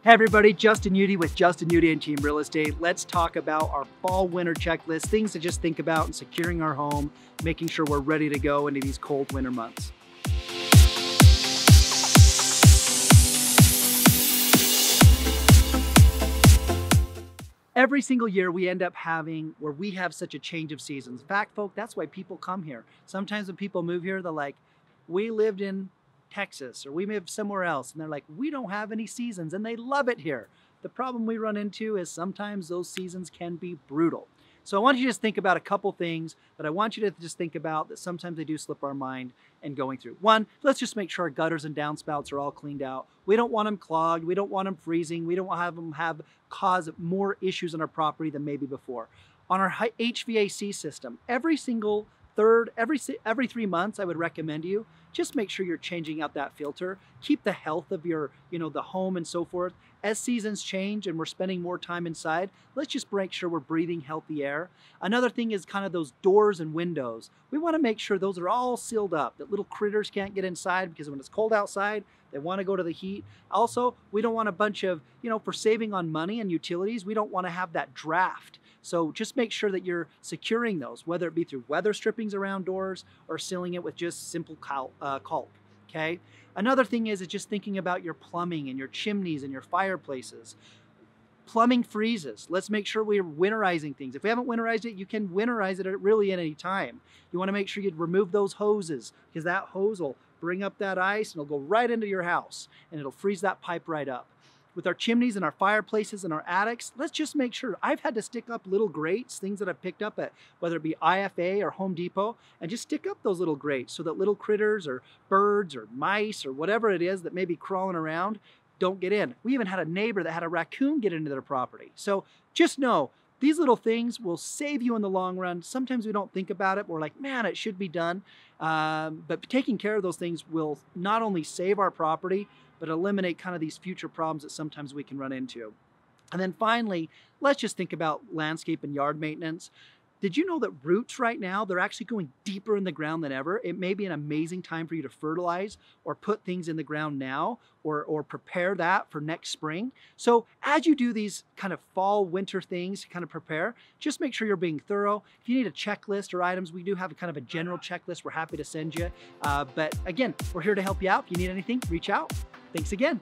Hey everybody, Justin Udy with Justin Udy and Team Real Estate. Let's talk about our fall winter checklist, things to just think about in securing our home, making sure we're ready to go into these cold winter months. Every single year we end up having where we have such a change of seasons. In fact, folks, that's why people come here. Sometimes when people move here, they're like, we lived in Texas or we live somewhere else, and they're like, we don't have any seasons, and they love it here. The problem we run into is sometimes those seasons can be brutal. So I want you to just think about a couple things that I want you to just think about that sometimes they do slip our mind and going through. One, let's just make sure our gutters and downspouts are all cleaned out. We don't want them clogged. We don't want them freezing. We don't want them cause more issues on our property than maybe before. On our HVAC system, every 3 months, I would recommend you just make sure you're changing out that filter. Keep the health of your, the home and so forth. As seasons change and we're spending more time inside, let's just make sure we're breathing healthy air. Another thing is kind of those doors and windows. We want to make sure those are all sealed up, that little critters can't get inside, because when it's cold outside, they want to go to the heat. Also, we don't want a bunch of, for saving on money and utilities, we don't want to have that draft. So just make sure that you're securing those, whether it be through weather strippings around doors or sealing it with just simple caulk, okay? Another thing is just thinking about your plumbing and your chimneys and your fireplaces. Plumbing freezes. Let's make sure we're winterizing things. If we haven't winterized it, you can winterize it really at any time. You want to make sure you remove those hoses, because that hose will bring up that ice and it'll go right into your house and it'll freeze that pipe right up. With our chimneys and our fireplaces and our attics, let's just make sure. I've had to stick up little grates, things that I've picked up at whether it be IFA or Home Depot, and just stick up those little grates so that little critters or birds or mice or whatever it is that may be crawling around don't get in. We even had a neighbor that had a raccoon get into their property. So just know, these little things will save you in the long run. Sometimes we don't think about it. We're like, man, it should be done. But taking care of those things will not only save our property, but eliminate kind of these future problems that sometimes we can run into. And then finally, let's just think about landscape and yard maintenance. Did you know that roots right now, they're actually going deeper in the ground than ever? It may be an amazing time for you to fertilize or put things in the ground now, or prepare that for next spring. So as you do these kind of fall, winter things to kind of prepare, just make sure you're being thorough. If you need a checklist or items, we do have a kind of a general checklist we're happy to send you. But again, we're here to help you out. If you need anything, reach out. Thanks again.